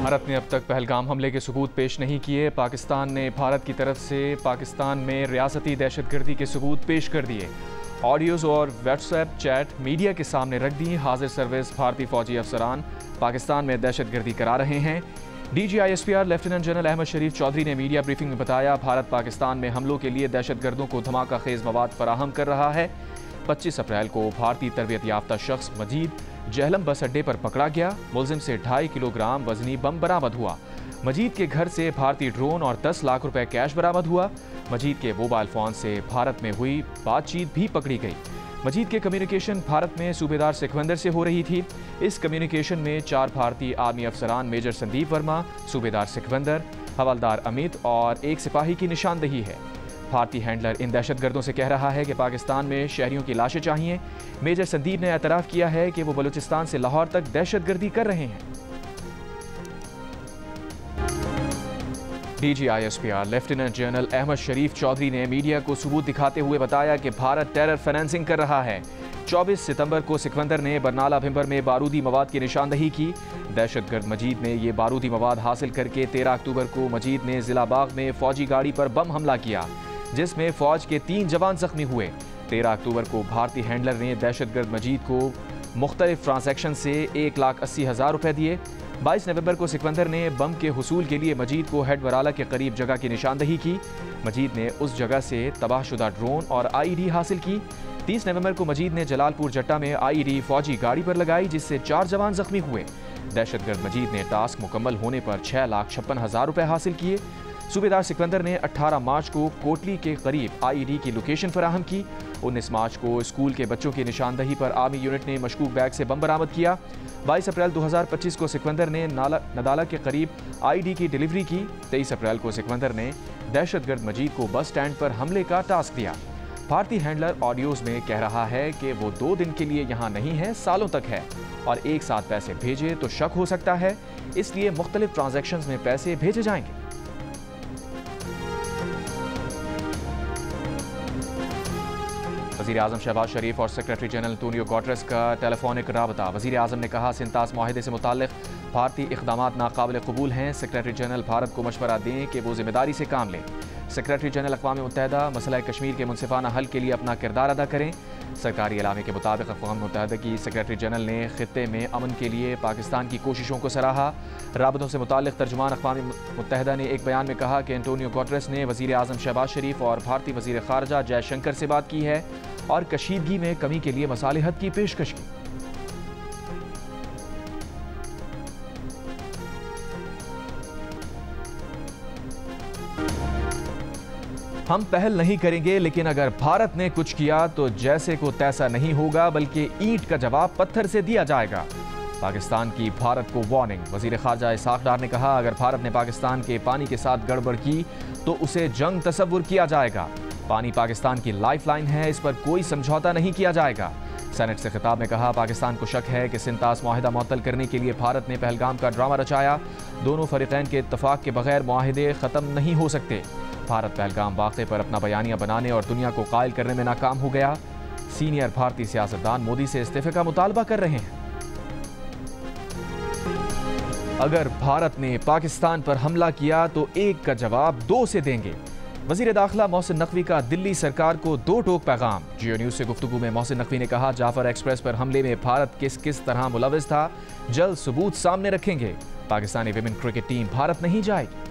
भारत ने अब तक पहलगाम हमले के सबूत पेश नहीं किए। पाकिस्तान ने भारत की तरफ से पाकिस्तान में रियासती दहशतगर्दी के सबूत पेश कर दिए। ऑडियोज़ और व्हाट्सएप चैट मीडिया के सामने रख दी। हाजिर सर्विस भारतीय फौजी अफसरान पाकिस्तान में दहशतगर्दी करा रहे हैं। DGISPR लेफ्टिनेंट जनरल अहमद शरीफ चौधरी ने मीडिया ब्रीफिंग में बताया, भारत पाकिस्तान में हमलों के लिए दहशतगर्दों को धमाका खेज मवाद फराहम कर रहा है। 25 अप्रैल को भारतीय तरबियत याफ्ता शख्स मजीद जहलम बस अड्डे पर पकड़ा गया। मुलजिम से 2.5 किलोग्राम वजनी बम बरामद हुआ। मजीद के घर से भारतीय ड्रोन और 10 लाख रुपए कैश बरामद हुआ। मजीद के मोबाइल फ़ोन से भारत में हुई बातचीत भी पकड़ी गई। मजीद के कम्युनिकेशन भारत में सूबेदार सिकंदर से हो रही थी। इस कम्युनिकेशन में 4 भारतीय आर्मी अफसरान मेजर संदीप वर्मा, सूबेदार सिकंदर, हवलदार अमित और 1 सिपाही की निशानदही है। भारतीय हैंडलर इन दहशतगर्दों से कह रहा है कि पाकिस्तान में शहरियों की लाशें चाहिए। मेजर संदीप ने एतराफ़ किया है कि वो बलूचिस्तान से लाहौर तक दहशतगर्दी कर रहे हैं। DGISPR लेफ्टिनेंट जनरल अहमद शरीफ चौधरी ने मीडिया को सबूत दिखाते हुए बताया कि भारत टेरर फाइनेंसिंग कर रहा है। 24 सितंबर को सिकंदर ने बरनाला भिंबर में बारूदी मवाद की निशानदही की। दहशतगर्द मजीद ने ये बारूदी मवाद हासिल करके 13 अक्टूबर को मजीद ने जिला बाग में फौजी गाड़ी पर बम हमला किया, जिसमें फौज के 3 जवान जख्मी हुए। 13 अक्टूबर को भारतीय हैंडलर ने दहशतगर्द मजीद को मुख्तलिफ ट्रांजैक्शन से 1,80,000 रुपए दिए। 22 नवंबर को सिकंदर ने बम के हुसूल के लिए मजीद को हेड वराला के करीब जगह की निशानदही की। मजीद ने उस जगह से तबाहशुदा ड्रोन और IED हासिल की। 30 नवंबर को मजीद ने जलालपुर जट्टा में IED फौजी गाड़ी पर लगाई, जिससे 4 जवान जख्मी हुए। दहशतगर्द मजीद ने टास्क मुकम्मल होने पर 6,56,000 रुपए हासिल किए। सूबेदार सिकंदर ने 18 मार्च को कोटली के करीब IED की लोकेशन फराहम की। 19 मार्च को स्कूल के बच्चों की निशानदही पर आर्मी यूनिट ने मशकूक बैग से बम बरामद किया। 22 अप्रैल 2025 को सिकंदर ने नदाला के करीब IED की डिलीवरी की। 23 अप्रैल को सिकंदर ने दहशतगर्द मजीद को बस स्टैंड पर हमले का टास्क दिया। भारतीय हैंडलर ऑडियोज़ में कह रहा है कि वो 2 दिन के लिए यहाँ नहीं है, सालों तक है, और एक साथ पैसे भेजे तो शक हो सकता है, इसलिए मुख्तलिफ ट्रांजैक्शंस में पैसे भेजे जाएंगे। वज़ीर आज़म शहबाज शरीफ और सेक्रेटरी जनरल एंटोनियो गुटेरेस का टेलीफोनिक राबता। वज़ीर आज़म ने कहा, सिंतास माहिदे से मुताल्लिक़ भारतीय इक़दामात नाकाबिल कबूल हैं। सेक्रेटरी जनरल भारत को मशवरा दें कि वो जिम्मेदारी से काम लें। सेक्रेटरी जनरल अक़वाम मुत्तहिदा मसला कश्मीर के मुनसिफाना हल के लिए अपना किरदार अदा करें। सरकारी एलामे के मुताबिक अक़वाम मुत्तहिदा की सेक्रेटरी जनरल ने ख़ित्ते में अमन के लिए पाकिस्तान की कोशिशों को सराहा। राबतों से मुताल्लिक़ तर्जुमान अक़वाम मुत्तहिदा ने एक बयान में कहा कि एंटोनियो गुटेरेस ने वज़ीर आज़म शहबाज शरीफ और भारतीय वज़ीर ख़ारजा जयशंकर से बात की है और कशीदगी में कमी के लिए मसालिहत की पेशकश की। हम पहल नहीं करेंगे, लेकिन अगर भारत ने कुछ किया तो जैसे को तैसा नहीं होगा, बल्कि ईंट का जवाब पत्थर से दिया जाएगा। पाकिस्तान की भारत को वार्निंग। वज़ीर ख़ारजा इसहाक़ डार ने कहा, अगर भारत ने पाकिस्तान के पानी के साथ गड़बड़ की तो उसे जंग तस्वुर किया जाएगा। पानी पाकिस्तान की लाइफलाइन है, इस पर कोई समझौता नहीं किया जाएगा। सेनेट से खिताब में कहा, पाकिस्तान को शक है कि सिंतास मुआहिदा मुअत्तल करने के लिए भारत ने पहलगाम का ड्रामा रचाया। दोनों फरीक़ैन के इत्तफ़ाक़ के बगैर मुआहिदे ख़त्म नहीं हो सकते। भारत पहलगाम वाक़े पर अपना बयानिया बनाने और दुनिया को कायल करने में नाकाम हो गया। सीनियर भारतीय सियासतदान मोदी से इस्तीफ़े का मुतालबा कर रहे हैं। अगर भारत ने पाकिस्तान पर हमला किया तो 1 का जवाब 2 से देंगे। वज़ीर दाखिला मोहसिन नकवी का दिल्ली सरकार को 2 टोक पैगाम। जियो न्यूज़ से गुफ्तगू में मोहसिन नकवी ने कहा, जाफर एक्सप्रेस पर हमले में भारत किस तरह मुलविस था, जल्द सबूत सामने रखेंगे। Pakistani women cricket team Bharat नहीं जाएगी।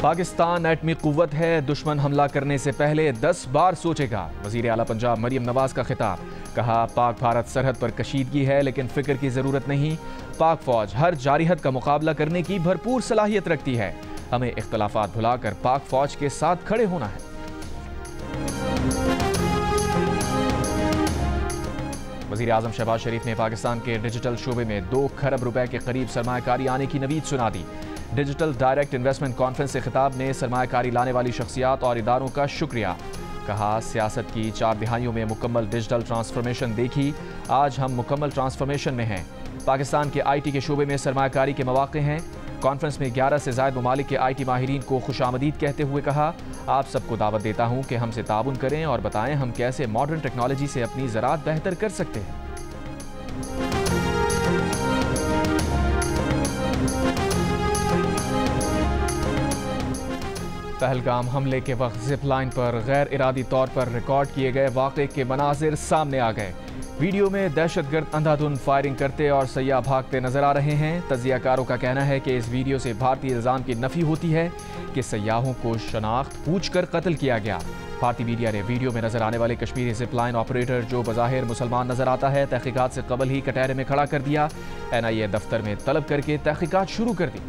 पाकिस्तान एटमी कुव्वत है, दुश्मन हमला करने से पहले 10 बार सोचेगा। वज़ीर आला पंजाब मरियम नवाज का खिताब। कहा, पाक भारत सरहद पर कशीदगी है, लेकिन फिक्र की ज़रूरत नहीं। पाक फौज हर जारिहत का मुकाबला करने की भरपूर सलाहियत रखती है। हमें इख्तलाफात भुलाकर पाक फौज के साथ खड़े होना है। वज़ीर आज़म शहबाज शरीफ ने पाकिस्तान के डिजिटल शोबे में 2 खरब रुपए के करीब सरमायाकारी आने की नवीद सुना दी। डिजिटल डायरेक्ट इन्वेस्टमेंट कॉन्फ्रेंस से खिताब में सरमायाकारी लाने वाली शख्सियात और इदारों का शुक्रिया। कहा, सियासत की 4 दिहाइयों में मुकम्मल डिजिटल ट्रांसफॉर्मेशन देखी, आज हम मुकम्मल ट्रांसफॉर्मेशन में हैं। पाकिस्तान के IT के शोबे में सरमायाकारी के मौक़े हैं। कॉन्फ्रेंस में 11 से ज़ायद ममालिक के IT माहिरीन को खुशामदीद कहते हुए कहा, आप सबको दावत देता हूँ कि हमसे ताउन करें और बताएं हम कैसे मॉडर्न टेक्नोलॉजी से अपनी ज़राअत बेहतर कर सकते हैं। पहलगाम हमले के वक्त जिप लाइन पर गैर इरादी तौर पर रिकॉर्ड किए गए वाक़े के मनाजिर सामने आ गए। वीडियो में दहशतगर्द अंधाधुंध फायरिंग करते और सयाह भागते नजर आ रहे हैं। तजियाकारों का कहना है कि इस वीडियो से भारतीय इल्जाम की नफी होती है कि सयाहों को शनाख्त पूछकर कत्ल किया गया। भारतीय मीडिया ने वीडियो में नजर आने वाले कश्मीरी जिप लाइन ऑपरेटर, जो बज़ाहिर मुसलमान नजर आता है, तहकीकात से कबल ही कटहरे में खड़ा कर दिया। NIA दफ्तर में तलब करके तहकीकात शुरू कर दी।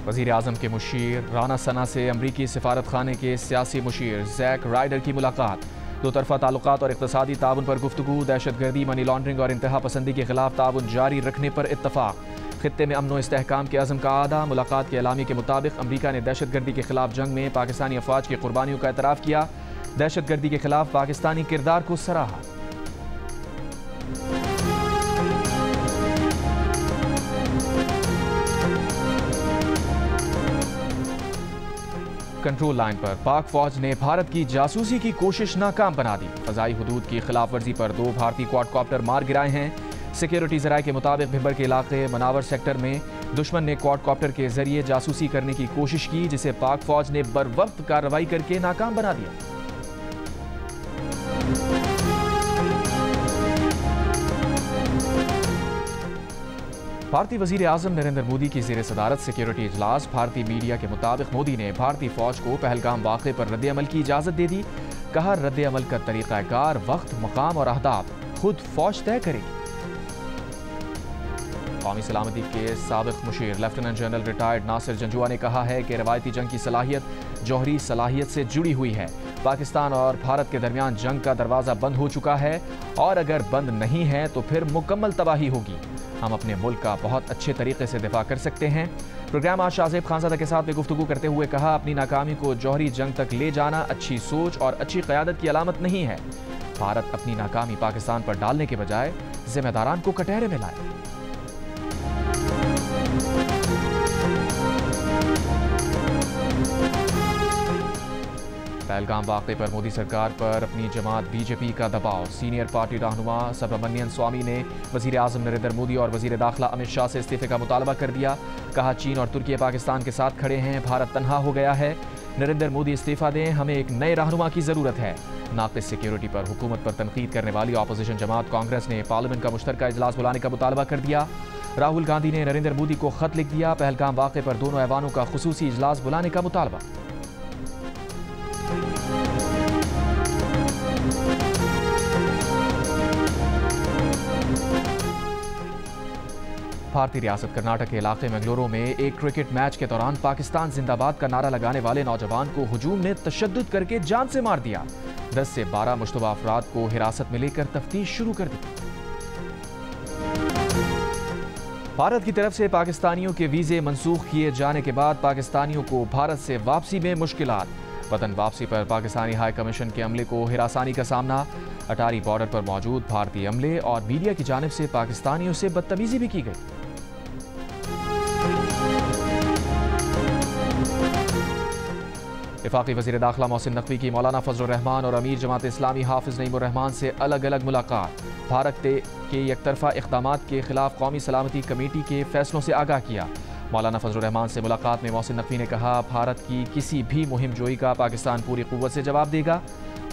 वज़ीर आज़म के मुशीर राना सना से अमरीकी सिफारत खाने के सियासी मुशीर जैक राइडर की मुलाकात। दो तरफा ताल्लुकात और इक़्तिसादी ताउन पर गुफ्तगू। दहशतगर्दी, मनी लॉन्ड्रिंग और इंतहा पसंदी के खिलाफ ताउन जारी रखने पर इत्तफाक। खित्ते में अमन व इस्तेहकाम के अज़म का आदा। मुलाकात के एलामी के मुताबिक अमरीका ने दहशतगर्दी के खिलाफ जंग में पाकिस्तानी अफवाज की कुर्बानियों का एतराफ़ किया। दहशतगर्दी के खिलाफ पाकिस्तानी किरदार को सराहा। कंट्रोल लाइन पर पाक फौज ने भारत की जासूसी की कोशिश नाकाम बना दी। फ़ज़ाई हुदूद की खिलाफ वर्जी पर 2 भारतीय क्वाडकॉप्टर मार गिराए हैं। सिक्योरिटी ज़राए के मुताबिक भिंबर के इलाके मनावर सेक्टर में दुश्मन ने क्वाडकॉप्टर के जरिए जासूसी करने की कोशिश की, जिसे पाक फौज ने बरवक्त कार्रवाई करके नाकाम बना दिया। भारतीय वज़ीर आज़म नरेंद्र मोदी की ज़ेर सदारत सिक्योरिटी इजलास। भारतीय मीडिया के मुताबिक मोदी ने भारतीय फौज को पहलगाम वाक़े पर रद्द-ए-अमल की इजाज़त दे दी। कहा, रद्द-ए-अमल का तरीक़ाकार, वक्त, मकाम और अहदाफ खुद फौज तय करेगी। कौमी सलामती के साबिक़ मुशीर lieutenant general retired Nasir Janjua ने कहा है कि रवायती जंग की सलाहियत जौहरी सलाहियत से जुड़ी हुई है। पाकिस्तान और भारत के दरमियान जंग का दरवाज़ा बंद हो चुका है और अगर बंद नहीं है तो फिर मुकम्मल तबाही होगी। हम अपने मुल्क का बहुत अच्छे तरीके से दिफा कर सकते हैं। प्रोग्राम आज शाहज़ेब खानज़ादा के साथ में गुफ्तगू करते हुए कहा, अपनी नाकामी को जौहरी जंग तक ले जाना अच्छी सोच और अच्छी क़यादत की अलामत नहीं है। भारत अपनी नाकामी पाकिस्तान पर डालने के बजाय जिम्मेदारान को कटहरे में लाए। पहलगाम वाक़े पर मोदी सरकार पर अपनी जमात BJP का दबाव। सीनियर पार्टी रहनुमा सुब्रमण्यम स्वामी ने वज़ीर आज़म नरेंद्र मोदी और वज़ीर दाखिला अमित शाह से इस्तीफ़े का मुतालबा कर दिया। कहा, चीन और तुर्की पाकिस्तान के साथ खड़े हैं, भारत तन्हा हो गया है। नरेंद्र मोदी इस्तीफ़ा दें, हमें एक नए रहनुमा की ज़रूरत है। नाक़िस सिक्योरिटी पर हुकूमत पर तनकीद करने वाली अपोजिशन जमात कांग्रेस ने पार्लियामेंट का मुश्तरका इजलास बुलाने का मुतालबा कर दिया। राहुल गांधी ने नरेंद्र मोदी को ख़त लिख दिया। पहलगाम वाक़े पर दोनों ऐवानों का खुसूसी इजलास बुलाने का मुतालबा। भारतीय रियासत कर्नाटक के इलाके मंगलुरु में एक क्रिकेट मैच के दौरान पाकिस्तान जिंदाबाद का नारा लगाने वाले नौजवान को हुजूम ने तशद्दुद करके जान से मार दिया। 10 से 12 मुश्तबा अफराद को हिरासत में लेकर तफ्तीश शुरू कर दी। भारत की तरफ से पाकिस्तानियों के वीजे मनसूख किए जाने के बाद पाकिस्तानियों को भारत से वापसी में मुश्किलात। वतन वापसी पर पाकिस्तानी हाई कमीशन के अमले को हिरासानी का सामना। अटारी बॉर्डर पर मौजूद भारतीय अमले और मीडिया की जानिब से पाकिस्तानियों से बदतमीजी भी की गई। वफाकी वज़ीर दाखिला मोहसिन नकवी की मौलाना फजल रहमान और अमीर जमात इस्लामी हाफिज नईमुर रहमान से अलग अलग मुलाकात। भारत के एकतरफा इक़दामात के खिलाफ कौमी सलामती कमेटी के फैसलों से आगाह किया। मौलाना फजल रहमान से मुलाकात में मोहसिन नकवी ने कहा, भारत की किसी भी मुहिम जोई का पाकिस्तान पूरी क़ुव्वत से जवाब देगा।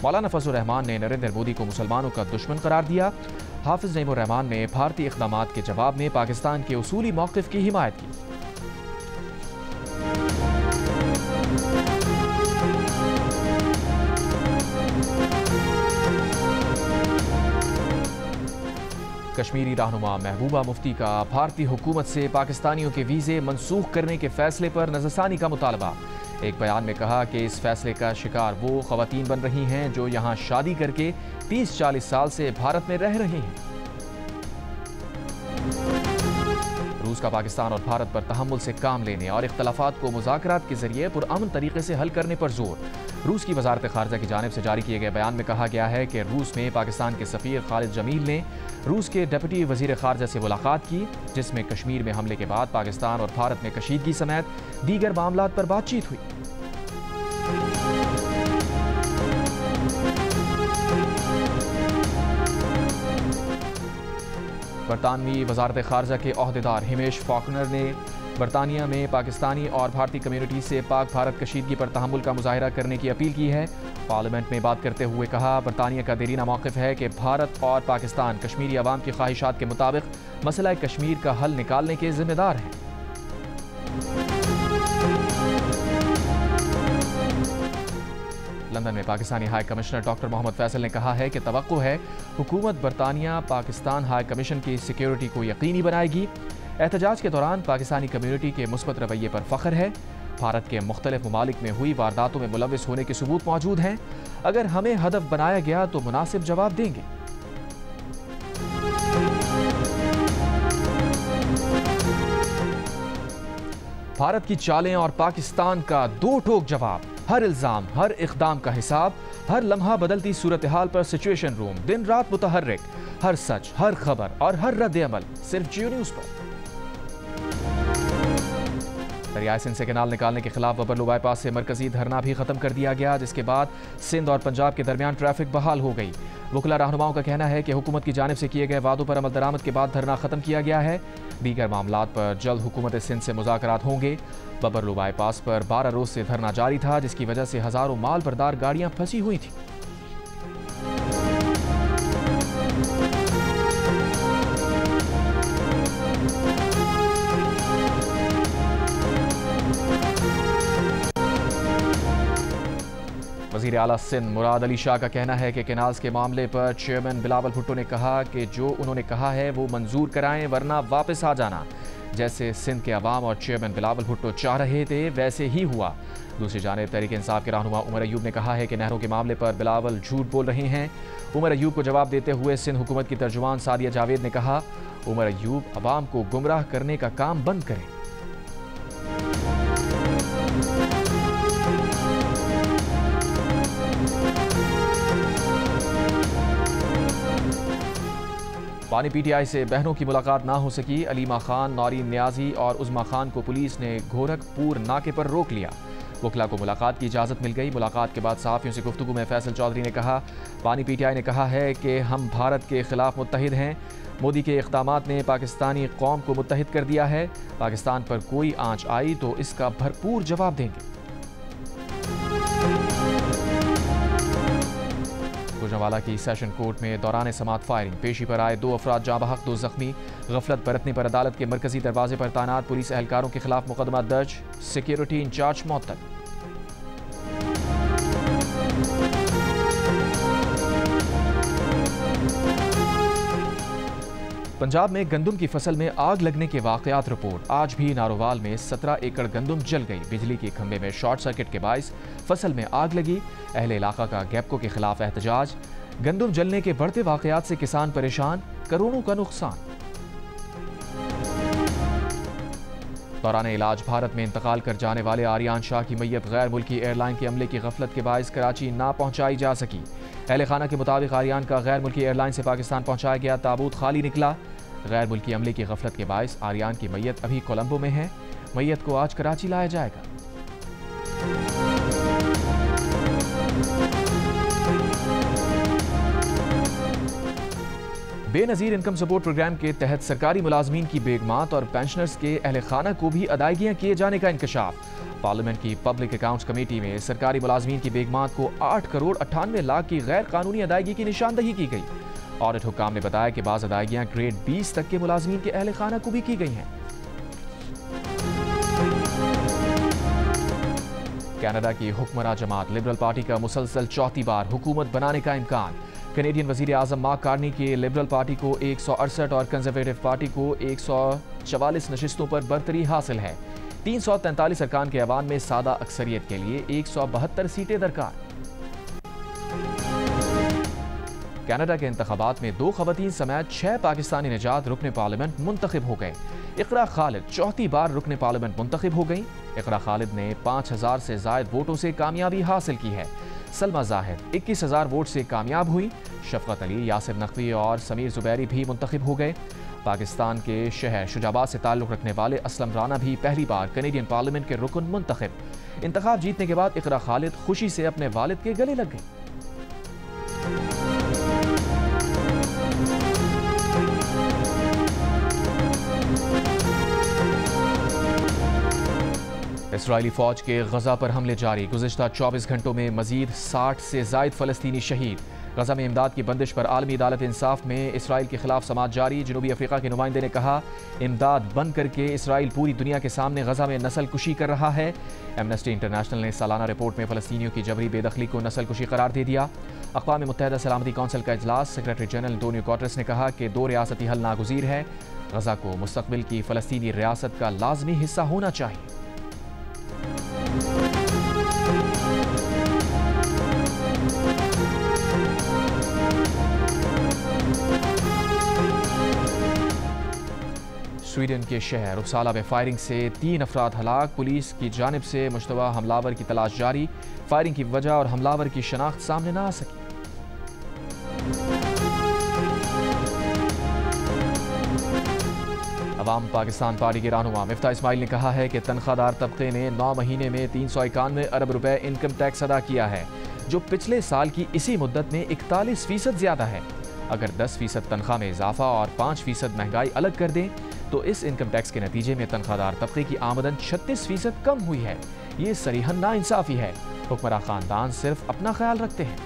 मौलाना फजल रहमान ने नरेंद्र मोदी को मुसलमानों का दुश्मन करार दिया। हाफिज नईमुर रहमान ने भारतीय इक़दामात के जवाब में पाकिस्तान के उसूली मौक़िफ़ की हिमायत की। कश्मीरी रहनुमा महबूबा मुफ्ती का भारतीय हुकूमत से पाकिस्तानियों के वीज़े मनसूख करने के फैसले पर नज़रसानी का मुतालबा। एक बयान में कहा कि इस फैसले का शिकार वो ख़वातीन बन रही हैं जो यहाँ शादी करके 30-40 साल से भारत में रह रही हैं। रूस का पाकिस्तान और भारत पर तहम्मुल से काम लेने और इख्तलाफात को मुज़ाकरात के जरिए पुरअमन तरीके से हल करने पर जोर। रूस की वजारत खारजा की जानिब से जारी किए गए बयान में कहा गया है कि रूस में पाकिस्तान के सफ़ीर खालिद जमील ने रूस के डिप्टी वज़ीर खारजा से मुलाकात की, जिसमें कश्मीर में हमले के बाद पाकिस्तान और भारत में कशीदगी समेत दीगर मामलात पर बातचीत हुई। बरतानवी वजारत खारजा के अहदेदार हिमेश फॉकनर ने बरतानिया में पाकिस्तानी और भारतीय कम्युनिटी से पाक भारत कशीदगी पर तहम्मुल का मुजाहिरा करने की अपील की है। पार्लियामेंट में बात करते हुए कहा, बरतानिया का देरीना मौक़िफ़ है कि भारत और पाकिस्तान कश्मीरी अवाम की ख्वाहिशात के मुताबिक मसला कश्मीर का हल निकालने के जिम्मेदार हैं। लंदन में Pakistani high commissioner doctor Mohammad Faisal ने कहा है कि तवक्को है हुकूमत बरतानिया पाकिस्तान हाई कमीशन की सिक्योरिटी को यकीनी बनाएगी। एहतजाज के दौरान पाकिस्तानी कम्युनिटी के मुस्बत रवैये पर फख्र है। भारत के मुख्तलिफ ममालिक में हुई वारदातों में मुलव्विस होने के सबूत मौजूद हैं। अगर हमें हदफ बनाया गया तो मुनासिब जवाब देंगे। भारत की चालें और पाकिस्तान का दो टोक जवाब। हर इल्जाम, हर इक़दाम का हिसाब, हर लम्हा बदलती सूरत हाल पर सिचुएशन रूम, दिन रात मुतहर्रिक, हर सच, हर खबर और हर रद्द अमल सिर्फ जियो न्यूज़ पर। दरियाई सिंध से कैनाल निकालने के खिलाफ बबरलू बाईपास से मरकजी धरना भी खत्म कर दिया गया, जिसके बाद सिंध और पंजाब के दरमियान ट्रैफिक बहाल हो गई। वकला रहनुमाओं का कहना है कि हुकूमत की जानिब से किए गए वादों पर अमल दरामद के बाद धरना खत्म किया गया है। दीगर मामलात पर जल्द हुकूमत सिंध से मुज़ाकरात होंगे। बबरलू बाईपास पर 12 रोज से धरना जारी था, जिसकी वजह से हजारों माल बरदार गाड़ियां फंसी हुई थी। वज़ीर आला सिंध मुराद अली शाह का कहना है कि कैनाल्स के मामले पर चेयरमैन बिलावल भुट्टो ने कहा कि जो उन्होंने कहा है वो मंजूर कराएं वरना वापस आ जाना। जैसे सिंध के अवाम और चेयरमैन बिलावल भुट्टो चाह रहे थे वैसे ही हुआ। दूसरी जानिब तहरीक इंसाफ के रहनुमा उमर अयूब ने कहा है कि नहरों के मामले पर बिलावल झूठ बोल रहे हैं। उमर अयूब को जवाब देते हुए सिंध हुकूमत की तर्जुमान सादिया जावेद ने कहा, उमर अयूब अवाम को गुमराह करने का काम बंद करें। पानी पीटीआई से बहनों की मुलाकात ना हो सकी। अलीमा खान, नौरीन न्याजी और उज़मा खान को पुलिस ने गोरखपुर नाके पर रोक लिया। वकला को मुलाकात की इजाज़त मिल गई। मुलाकात के बाद सहाफ़ियों से गुफ्तगू में फैसल चौधरी ने कहा, पानी पीटीआई ने कहा है कि हम भारत के खिलाफ मुत्तहिद हैं। मोदी के इक़दामात ने पाकिस्तानी कौम को मुत्तहिद कर दिया है। पाकिस्तान पर कोई आंच आई तो इसका भरपूर जवाब देंगे। गुजरांवाला की सेशन कोर्ट में दौरान समात फायरिंग, पेशी पर आए 2 अफराद जाँ बहक, 2 जख्मी। गफलत बरतने पर अदालत के मरकजी दरवाजे पर तैनात पुलिस एहलकारों के खिलाफ मुकदमा दर्ज, सिक्योरिटी इंचार्ज मौतल। पंजाब में गंदम की फसल में आग लगने के वाकयात रिपोर्ट। आज भी नारोवाल में 17 एकड़ गंदम जल गई। बिजली के खंभे में शॉर्ट सर्किट के बायस फसल में आग लगी। अहले इलाका का गैपको के खिलाफ एहतजाज। गंदम जलने के बढ़ते वाकयात से किसान परेशान, करोड़ों का नुकसान। दौरान इलाज भारत में इंतकाल कर जाने वाले आर्यान शाह की मैयत गैर मुल्की एयरलाइन के अमले की गफलत के बायस कराची ना पहुंचाई जा सकी। अहले खाना के मुताबिक आर्यान का गैर मुल्की एयरलाइन से पाकिस्तान पहुंचाया गया ताबूत खाली निकला। गैर मुल्की अमले की गफलत के बायस आर्यान की मैयत अभी कोलंबो में है। मैयत को आज कराची लाया जाएगा। बेनज़ीर इनकम सपोर्ट प्रोग्राम के तहत सरकारी मुलाजमीन की बेगमात और पेंशनर्स के अहले खाना को भी अदायगियाँ किए जाने का इंकशाफ। पार्लियामेंट की पब्लिक अकाउंट्स कमेटी में सरकारी मुलाजमीन की बेगमात को 8 करोड़ 98 लाख की गैर कानूनी अदायगी की निशानदही की गई। ऑडिट हुक्काम ने बताया कि बाज़ अदायगियाँ ग्रेड 20 तक के मुलाजमीन के अहले खाना को भी की गई हैं। कनाडा की हुक्मरान जमात लिबरल पार्टी का मुसलसल चौथी बार हुकूमत बनाने का इम्कान। कैनेडियन वजीर आजम मार्क कार्नी की लिबरल पार्टी को 168 और कंजर्वेटिव पार्टी को 144 नशिस्तों पर बरतरी हासिल है। 343 अरकान के ऐवान में सादा अक्सरियत के लिए 172 सीटें दरकार। कनाडा के इंतखाबात में 2 खवातीन समेत 6 पाकिस्तानी निजात रुकने पार्लियामेंट मुंतखब हो गए। इकरा खालिद चौथी बार रुकने पार्लियामेंट मुंतखब हो गई। इकरा खालिद ने 5000 से जायद वोटों से कामयाबी हासिल की है। सलमा जाहिद 21,000 वोट से कामयाब हुई। शफकत अली, यासिर नकवी और समीर जुबैरी भी मुंतखब हो गए। पाकिस्तान के शहर शुजाबाद से ताल्लुक़ रखने वाले असलम राना भी पहली बार कैनेडियन पार्लियामेंट के रुकन मुंतखब। इंतखाब जीतने के बाद इकरा खालिद खुशी से अपने वालिद के गले लग गई। इसराइली फौज के गजा पर हमले जारी। गुज़िश्ता 24 घंटों में मजीद 60 से ज़ायद फ़लस्तीनी शहीद। गजा में इमदाद की बंदिश पर आलमी अदालत इंसाफ में इसराइल के खिलाफ समाअत जारी। जनूबी अफ्रीका के नुमाइंदे ने कहा, इमदाद बंद करके इसराइल पूरी दुनिया के सामने गजा में नस्ल कुशी कर रहा है। एमनेस्टी इंटरनेशनल ने सालाना रिपोर्ट में फ़लस्तीनियों की जबरी बेदखली को नस्ल कुशी करार दे दिया। अक़वाम मुत्तहिदा सलामती कौंसिल का इजलास। सेक्रेटरी जनरल एंटोनियो गुटेरेस ने कहा कि 2 रियासती हल नागुज़ीर है। गजा को मुस्तक़बिल की फ़लस्तीनी रियासत का लाजमी हिस्सा होना चाहिए। स्वीडन के शहर उपसाला में फायरिंग से 3 अफराद हलाक। पुलिस की जानिब से मुश्तबा हमलावर की तलाश जारी। फायरिंग की वजह और हमलावर की शनाख्त सामने न आ सकी। अवाम पाकिस्तान पार्टी के रहनुमा मिफ्ता इस्माइल ने कहा है कि तनख्वाहदार तबके ने 9 महीने में 391 अरब रुपए इनकम टैक्स अदा किया है, जो पिछले साल की इसी मुद्दत में 41% ज्यादा है। अगर 10% तनख्वाह में इजाफा और 5% महंगाई अलग कर दें तो इस इनकम टैक्स के नतीजे में तनख्वाहदार तबके की आमदन 36% कम हुई है। ये सरीहन नाइंसाफी है। हुक्मरान खानदान सिर्फ अपना ख्याल रखते हैं।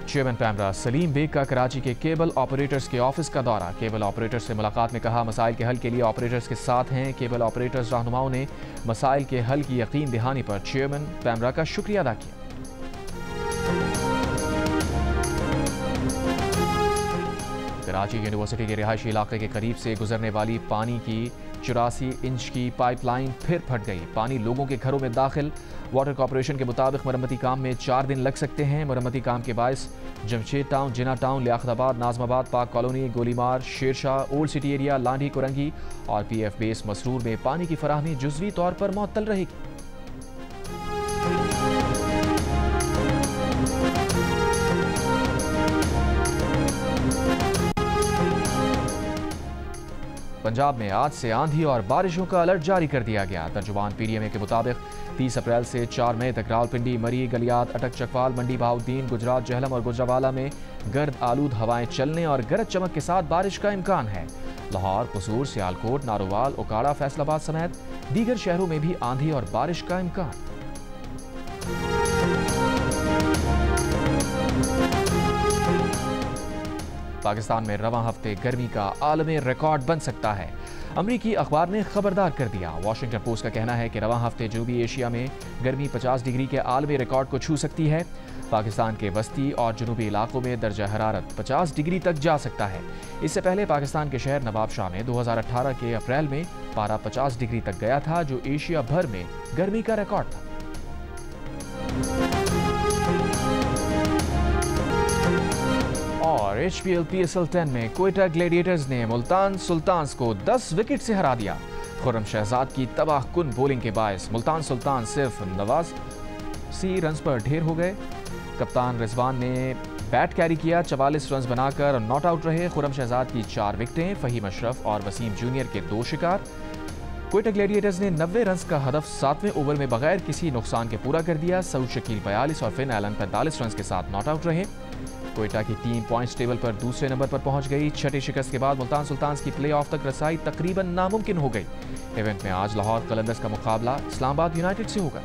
चेयरमैन पैमरा सलीम बेग का कराची के केबल ऑपरेटर्स के ऑफिस का दौरा। केबल ऑपरेटर्स से मुलाकात में कहा, मसाइल के हल के लिए ऑपरेटर्स के साथ हैं। केबल ऑपरेटर्स रहनुमाओं ने मसाइल के हल की यकीन दहानी पर चेयरमैन पैमरा का शुक्रिया अदा किया। कराची यूनिवर्सिटी के रिहायशी इलाके के करीब से गुजरने वाली पानी की 84 इंच की पाइपलाइन फिर फट गई। पानी लोगों के घरों में दाखिल। वाटर कॉरपोरेशन के मुताबिक मरम्मती काम में 4 दिन लग सकते हैं। मरम्मती काम के बायस Jamshed town, Jinnah town, Liaquatabad, Nazimabad, Pak colony, Golimar, Shershah, old city area, Landhi, Korangi और PF बेस मसरूर में पानी की फराहमी जुज़वी तौर पर मुअत्तल रहेगी। पंजाब में आज से आंधी और बारिशों का अलर्ट जारी कर दिया गया। तर्जुमान PDMA के मुताबिक 30 अप्रैल से 4 मई तक रावलपिंडी, मरी, गलियात, अटक, चकवाल, मंडी बहाउद्दीन, गुजरात, जहलम और गुजरावाला में गर्द आलूद हवाएं चलने और गरज चमक के साथ बारिश का इम्कान है। लाहौर, कसूर, सियालकोट, नारोवाल, ओकाड़ा, फैसलाबाद समेत दीगर शहरों में भी आंधी और बारिश का इम्कान। पाकिस्तान में रवां हफ्ते गर्मी का आलमी रिकॉर्ड बन सकता है। अमरीकी अखबार ने खबरदार कर दिया। वाशिंगटन पोस्ट का कहना है कि रवां हफ्ते जनूबी एशिया में गर्मी 50 डिग्री के आलमी रिकॉर्ड को छू सकती है। पाकिस्तान के वस्ती और जनूबी इलाकों में दर्जा हरारत 50 डिग्री तक जा सकता है। इससे पहले पाकिस्तान के शहर नवाबशाह में 2018 के अप्रैल में पारा 50 डिग्री तक गया था, जो एशिया भर में गर्मी का रिकॉर्ड था। और HPL PSL 10 में क्वेटा ग्लैडिएटर्स ने मुल्तान सुल्तान्स को 10 विकेट से हरा दिया। खुर्रम शहजाद की तबाहकुन बॉलिंग के बायस मुल्तान सुल्तान सिर्फ 89 रन पर ढेर हो गए। कप्तान रिजवान ने बैट कैरी किया, 44 रन बनाकर नॉट आउट रहे। खुर्रम शहजाद की 4 विकेटें, फहीम अशरफ और वसीम जूनियर के 2 शिकार। क्वेटा ग्लैडिएटर्स ने 90 रन का हदफ 7वें ओवर में बगैर किसी नुकसान के पूरा कर दिया। सऊद शकील 42 और फिन एलन 45 रन के साथ नॉट आउट रहे। क्वेटा की टीम पॉइंट्स टेबल पर दूसरे नंबर पर पहुंच गई। छठी शिकस्त के बाद मुल्तान सुल्तान्स की प्लेऑफ तक रसाई तकरीबन नामुमकिन हो गई। इवेंट में आज लाहौर कलंदर्स का मुकाबला इस्लामाबाद यूनाइटेड से होगा।